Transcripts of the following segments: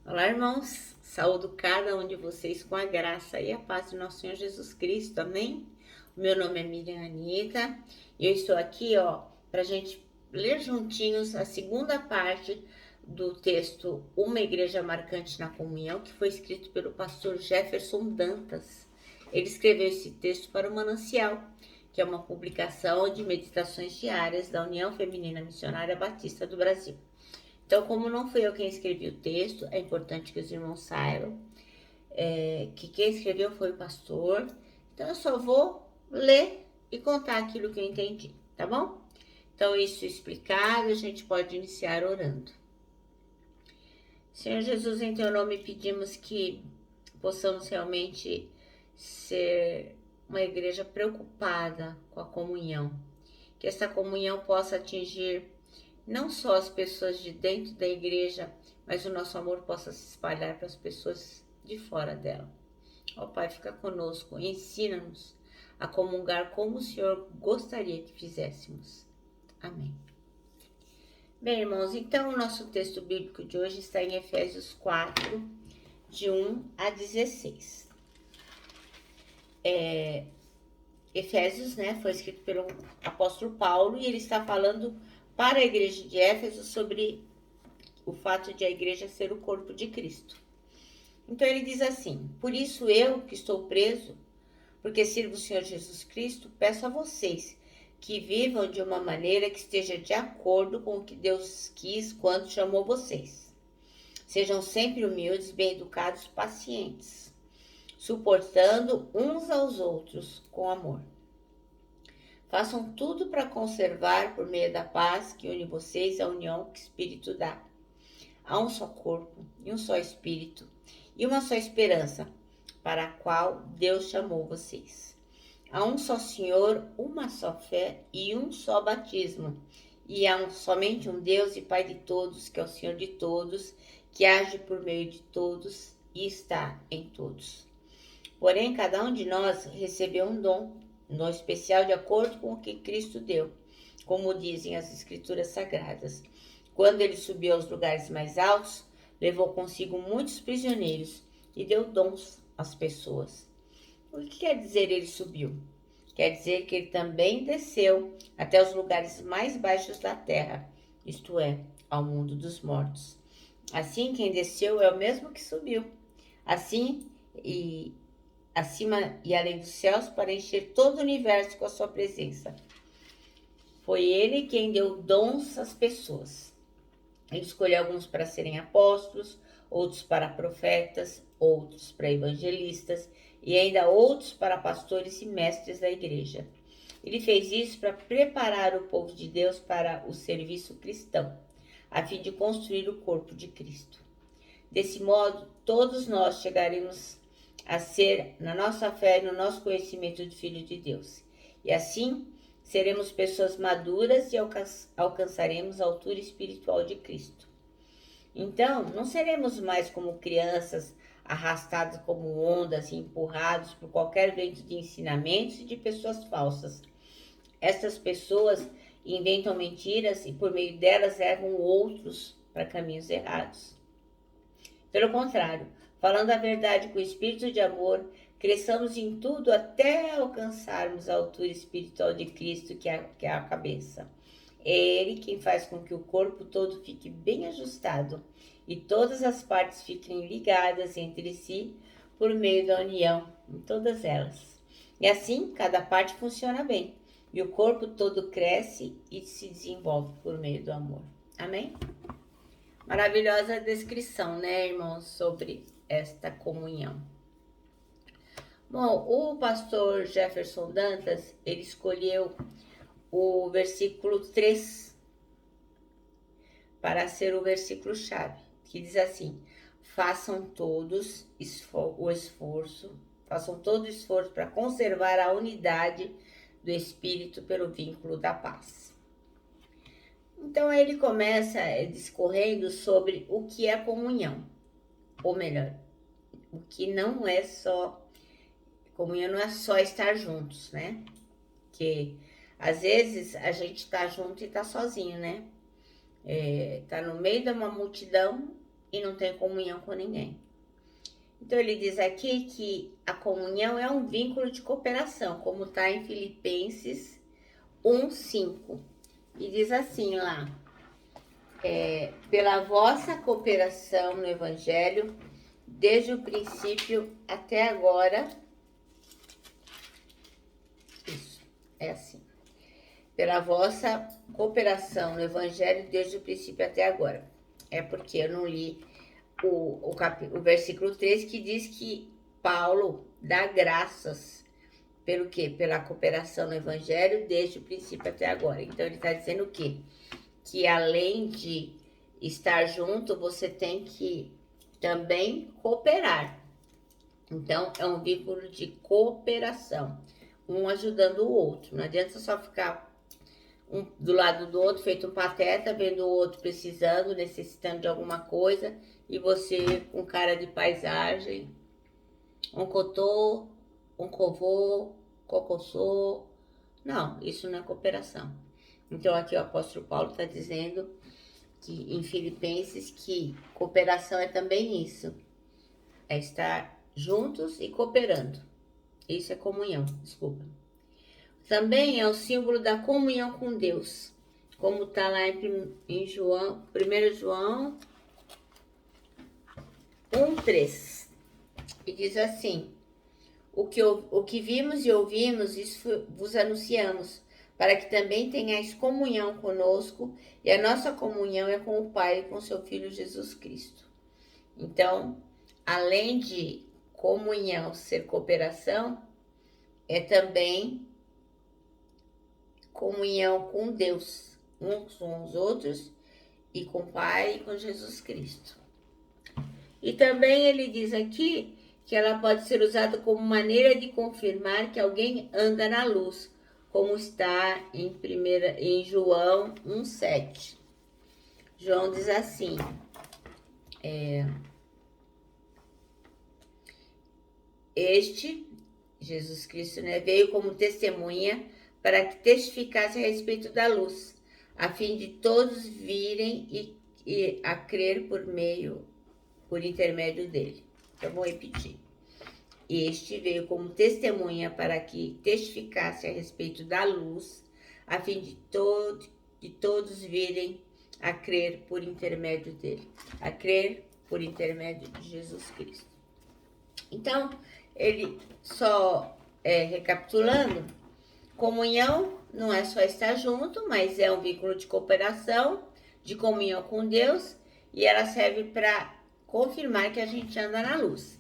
Olá, irmãos. Saúdo cada um de vocês com a graça e a paz do nosso Senhor Jesus Cristo. Amém? O meu nome é Miriam Anita e eu estou aqui, para a gente ler juntinhos a segunda parte do texto Uma Igreja Marcante na Comunhão, que foi escrito pelo pastor Jefferson Dantas. Ele escreveu esse texto para o Manancial, que é uma publicação de meditações diárias da União Feminina Missionária Batista do Brasil. Então, como não fui eu quem escrevi o texto, é importante que os irmãos saibam que quem escreveu foi o pastor. Então, eu só vou ler e contar aquilo que eu entendi, tá bom? Então, isso explicado, a gente pode iniciar orando. Senhor Jesus, em teu nome pedimos que possamos realmente ser uma igreja preocupada com a comunhão. Que essa comunhão possa atingir não só as pessoas de dentro da igreja, mas o nosso amor possa se espalhar para as pessoas de fora dela. Ó Pai, fica conosco, ensina-nos a comungar como o Senhor gostaria que fizéssemos. Amém. Bem, irmãos, então o nosso texto bíblico de hoje está em Efésios 4, de 1 a 16. Efésios, foi escrito pelo apóstolo Paulo e ele está falando para a igreja de Éfeso sobre o fato de a igreja ser o corpo de Cristo. Então ele diz assim: por isso eu, que estou preso, porque sirvo o Senhor Jesus Cristo, peço a vocês que vivam de uma maneira que esteja de acordo com o que Deus quis quando chamou vocês. Sejam sempre humildes, bem educados, pacientes, suportando uns aos outros com amor. Façam tudo para conservar, por meio da paz que une vocês, a união que o Espírito dá. Há um só corpo e um só Espírito e uma só esperança para a qual Deus chamou vocês. Há um só Senhor, uma só fé e um só batismo. E há somente um Deus e Pai de todos, que é o Senhor de todos, que age por meio de todos e está em todos. Porém, cada um de nós recebeu um dom especial de acordo com o que Cristo deu, como dizem as Escrituras Sagradas. Quando ele subiu aos lugares mais altos, levou consigo muitos prisioneiros e deu dons às pessoas. O que quer dizer ele subiu? Quer dizer que ele também desceu até os lugares mais baixos da terra, isto é, ao mundo dos mortos. Assim, quem desceu é o mesmo que subiu. Assim, e acima e além dos céus, para encher todo o universo com a sua presença. Foi ele quem deu dons às pessoas. Ele escolheu alguns para serem apóstolos, outros para profetas, outros para evangelistas e ainda outros para pastores e mestres da igreja. Ele fez isso para preparar o povo de Deus para o serviço cristão, a fim de construir o corpo de Cristo. Desse modo, todos nós chegaremos a ser, na nossa fé e no nosso conhecimento do Filho de Deus. E assim, seremos pessoas maduras e alcançaremos a altura espiritual de Cristo. Então, não seremos mais como crianças arrastados como ondas e empurrados por qualquer vento de ensinamentos e de pessoas falsas. Essas pessoas inventam mentiras e por meio delas levam outros para caminhos errados. Pelo contrário, falando a verdade com espírito de amor, cresçamos em tudo até alcançarmos a altura espiritual de Cristo, que é a cabeça. É Ele quem faz com que o corpo todo fique bem ajustado e todas as partes fiquem ligadas entre si por meio da união em todas elas. E assim, cada parte funciona bem e o corpo todo cresce e se desenvolve por meio do amor. Amém? Maravilhosa descrição, né, irmãos, sobre esta comunhão. Bom, o pastor Jefferson Dantas, ele escolheu o versículo 3 para ser o versículo-chave, que diz assim: façam todo o esforço para conservar a unidade do Espírito pelo vínculo da paz. Então ele começa discorrendo sobre o que é comunhão, ou melhor, o que não é só, comunhão não é só estar juntos, né? Que às vezes a gente tá junto e tá sozinho, né? Tá no meio de uma multidão e não tem comunhão com ninguém. Então ele diz aqui que a comunhão é um vínculo de cooperação, como está em Filipenses 1:5. E diz assim lá, pela vossa cooperação no Evangelho, desde o princípio até agora. Isso, é assim. Pela vossa cooperação no Evangelho, desde o princípio até agora. É porque eu não li o versículo 3, que diz que Paulo dá graças pelo quê? Pela cooperação no Evangelho desde o princípio até agora. Então ele está dizendo o quê? Que além de estar junto, você tem que também cooperar. Então é um vínculo de cooperação, um ajudando o outro. Não adianta só ficar um do lado do outro, feito um pateta, vendo o outro precisando, necessitando de alguma coisa, e você com cara de paisagem, um cotô, um covô, cocossô. Não, isso não é cooperação. Então aqui o apóstolo Paulo está dizendo que em Filipenses que cooperação é também isso. É estar juntos e cooperando. Isso é comunhão, desculpa. Também é o símbolo da comunhão com Deus, como está lá em João, 1 João 1:3. E diz assim: o que vimos e ouvimos, isso vos anunciamos, para que também tenhais comunhão conosco, e a nossa comunhão é com o Pai e com seu Filho Jesus Cristo. Então, além de comunhão ser cooperação, é também comunhão com Deus, uns com os outros, e com o Pai e com Jesus Cristo. E também ele diz aqui que ela pode ser usada como maneira de confirmar que alguém anda na luz, como está em João 1:7. João diz assim, Jesus Cristo, né, veio como testemunha para que testificasse a respeito da luz, a fim de todos virem e a crer por intermédio dele. Então, vou repetir. Este veio como testemunha para que testificasse a respeito da luz, a fim de todos virem a crer por intermédio dele. A crer por intermédio de Jesus Cristo. Então, ele só recapitulando, comunhão não é só estar junto, mas é um vínculo de cooperação, de comunhão com Deus, e ela serve para confirmar que a gente anda na luz.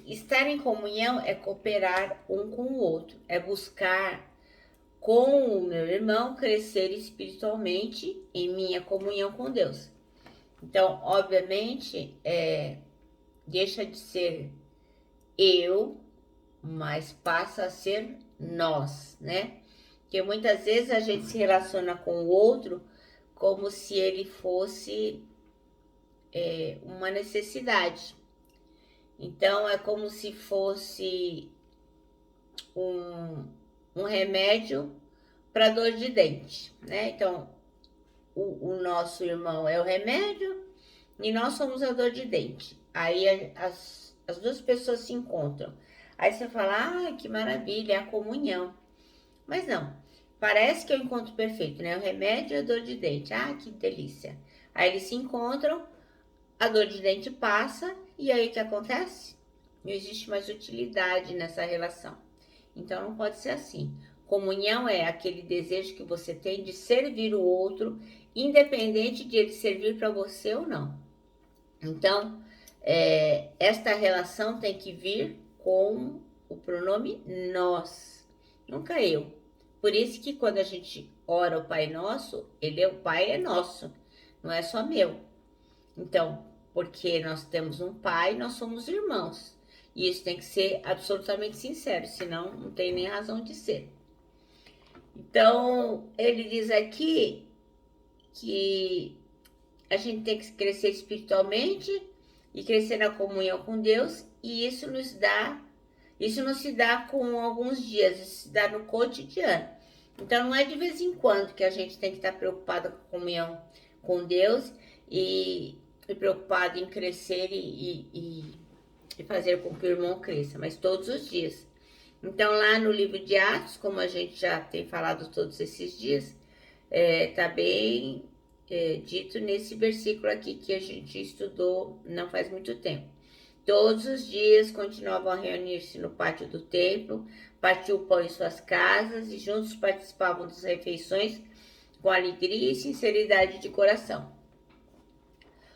Estar em comunhão é cooperar um com o outro, é buscar com o meu irmão crescer espiritualmente em minha comunhão com Deus. Então, obviamente, deixa de ser eu, mas passa a ser nós, né? Porque muitas vezes a gente se relaciona com o outro como se ele fosse uma necessidade. Então, é como se fosse um remédio para dor de dente, né? Então, o nosso irmão é o remédio e nós somos a dor de dente. Aí as duas pessoas se encontram. Aí você fala, que maravilha, é a comunhão. Mas não, parece que é o encontro perfeito, né? O remédio e a dor de dente. Que delícia. Aí eles se encontram, a dor de dente passa, e aí o que acontece? Não existe mais utilidade nessa relação. Então não pode ser assim. Comunhão é aquele desejo que você tem de servir o outro, independente de ele servir para você ou não. Então, esta relação tem que vir com o pronome nós, nunca eu. Por isso que quando a gente ora o Pai Nosso, o Pai é nosso, não é só meu. Então, porque nós temos um Pai, nós somos irmãos. E isso tem que ser absolutamente sincero, senão não tem nem razão de ser. Então, ele diz aqui que a gente tem que crescer espiritualmente e crescer na comunhão com Deus, e isso não se dá com alguns dias, isso se dá no cotidiano. Então não é de vez em quando que a gente tem que estar preocupado com a comunhão com Deus e e preocupado em crescer e fazer com que o irmão cresça, mas todos os dias. Então, lá no livro de Atos, como a gente já tem falado todos esses dias, tá bem dito nesse versículo aqui que a gente estudou não faz muito tempo. Todos os dias continuavam a reunir-se no pátio do templo, partiam o pão em suas casas e juntos participavam das refeições com alegria e sinceridade de coração.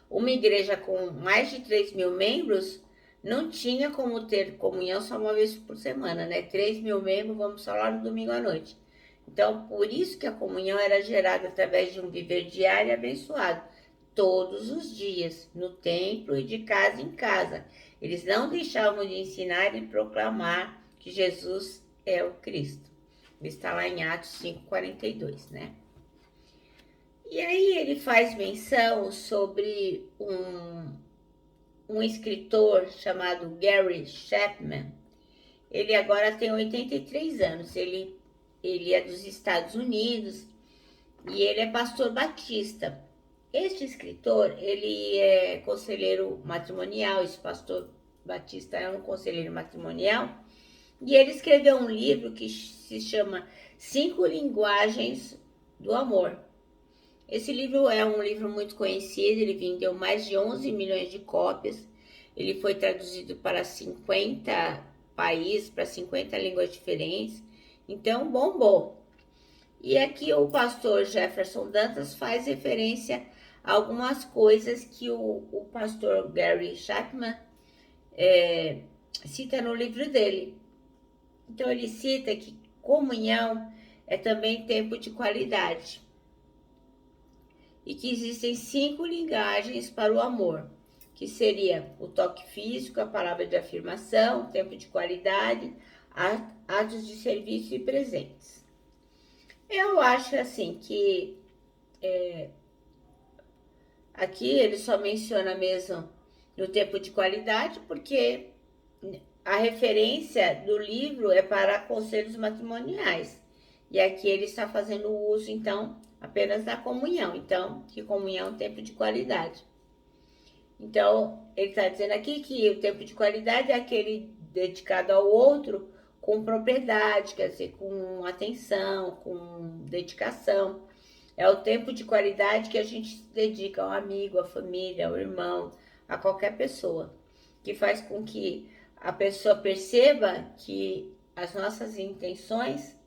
Uma igreja com mais de 3.000 membros não tinha como ter comunhão só uma vez por semana, né? 3.000 membros, vamos só lá no domingo à noite. Então, por isso que a comunhão era gerada através de um viver diário e abençoado, todos os dias, no templo e de casa em casa. Eles não deixavam de ensinar e proclamar que Jesus é o Cristo. Está lá em Atos 5:42, né? E aí ele faz menção sobre um escritor chamado Gary Chapman. Ele agora tem 83 anos, ele é dos Estados Unidos e ele é pastor batista. Este escritor, ele é conselheiro matrimonial, esse pastor batista é um conselheiro matrimonial, e ele escreveu um livro que se chama 5 Linguagens do Amor. Esse livro é um livro muito conhecido, ele vendeu mais de 11 milhões de cópias, ele foi traduzido para 50 países, para 50 línguas diferentes, então bombou. E aqui o pastor Jefferson Dantas faz referência a algumas coisas que o pastor Gary Chapman cita no livro dele. Então ele cita que comunhão é também tempo de qualidade e que existem 5 linguagens para o amor, que seria o toque físico, a palavra de afirmação, tempo de qualidade, atos de serviço e presentes. Eu acho assim que aqui ele só menciona mesmo no tempo de qualidade, porque a referência do livro é para conselhos matrimoniais. E aqui ele está fazendo uso, então, apenas da comunhão. Então, que comunhão é um tempo de qualidade. Então, ele está dizendo aqui que o tempo de qualidade é aquele dedicado ao outro com propriedade, quer dizer, com atenção, com dedicação. É o tempo de qualidade que a gente se dedica ao amigo, à família, ao irmão, a qualquer pessoa, que faz com que a pessoa perceba que as nossas intenções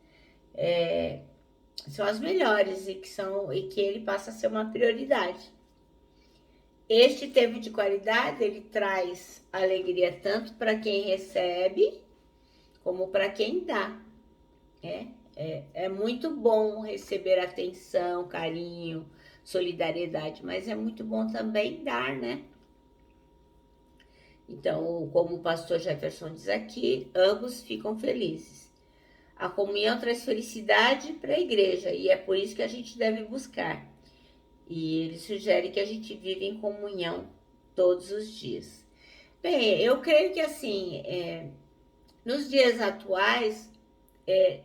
são as melhores e que ele passa a ser uma prioridade. Este tempo de qualidade, ele traz alegria tanto para quem recebe, como para quem dá. É muito bom receber atenção, carinho, solidariedade, mas é muito bom também dar, né? Então, como o pastor Jefferson diz aqui, ambos ficam felizes. A comunhão traz felicidade para a igreja e é por isso que a gente deve buscar. E ele sugere que a gente vive em comunhão todos os dias. Bem, eu creio que assim, nos dias atuais,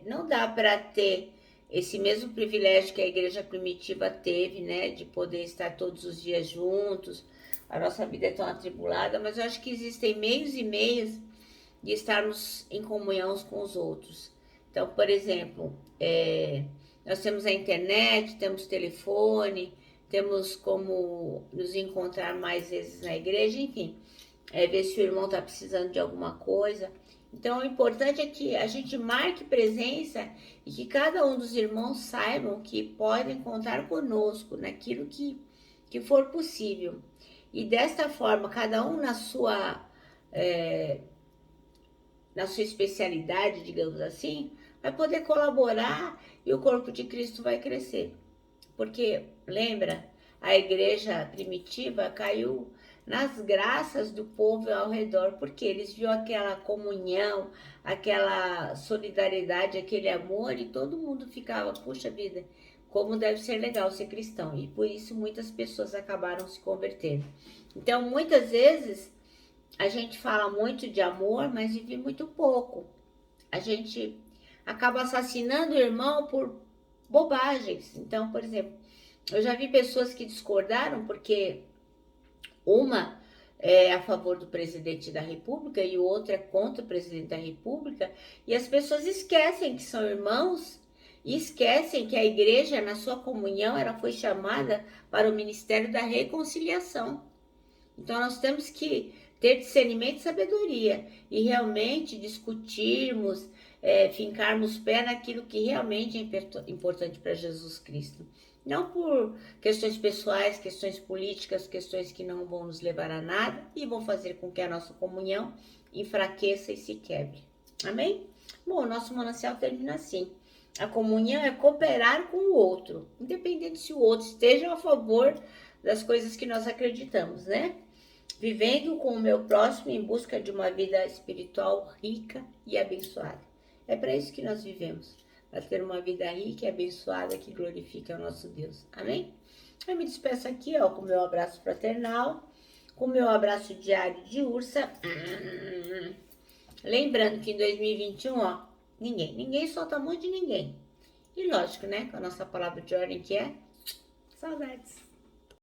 não dá para ter esse mesmo privilégio que a igreja primitiva teve, né, de poder estar todos os dias juntos. A nossa vida é tão atribulada, mas eu acho que existem meios e meios de estarmos em comunhão uns com os outros. Então, por exemplo, nós temos a internet, temos telefone, temos como nos encontrar mais vezes na igreja, enfim, ver se o irmão está precisando de alguma coisa. Então, o importante é que a gente marque presença e que cada um dos irmãos saibam que podem contar conosco naquilo que for possível. E desta forma, cada um na sua especialidade, digamos assim, vai poder colaborar e o corpo de Cristo vai crescer. Porque, lembra, a igreja primitiva caiu nas graças do povo ao redor, porque eles viam aquela comunhão, aquela solidariedade, aquele amor, e todo mundo ficava, puxa vida, como deve ser legal ser cristão. E por isso muitas pessoas acabaram se convertendo. Então, muitas vezes, a gente fala muito de amor, mas vive muito pouco. A gente acaba assassinando o irmão por bobagens. Então, por exemplo, eu já vi pessoas que discordaram porque Uma é a favor do presidente da República e o outro é contra o presidente da República, e as pessoas esquecem que são irmãos e esquecem que a igreja, na sua comunhão, ela foi chamada para o ministério da reconciliação. Então nós temos que ter discernimento e sabedoria e realmente discutirmos, fincarmos pé naquilo que realmente é importante para Jesus Cristo. Não por questões pessoais, questões políticas, questões que não vão nos levar a nada e vão fazer com que a nossa comunhão enfraqueça e se quebre. Amém? Bom, o nosso manancial termina assim. A comunhão é cooperar com o outro, independente se o outro esteja a favor das coisas que nós acreditamos, né? Vivendo com o meu próximo em busca de uma vida espiritual rica e abençoada. É para isso que nós vivemos, para ter uma vida rica e abençoada que glorifica o nosso Deus. Amém? Eu me despeço aqui, ó, com o meu abraço fraternal, com o meu abraço diário de ursa. Lembrando que em 2021, ó, ninguém solta a mão de ninguém. E lógico, né, com a nossa palavra de ordem que é saudades.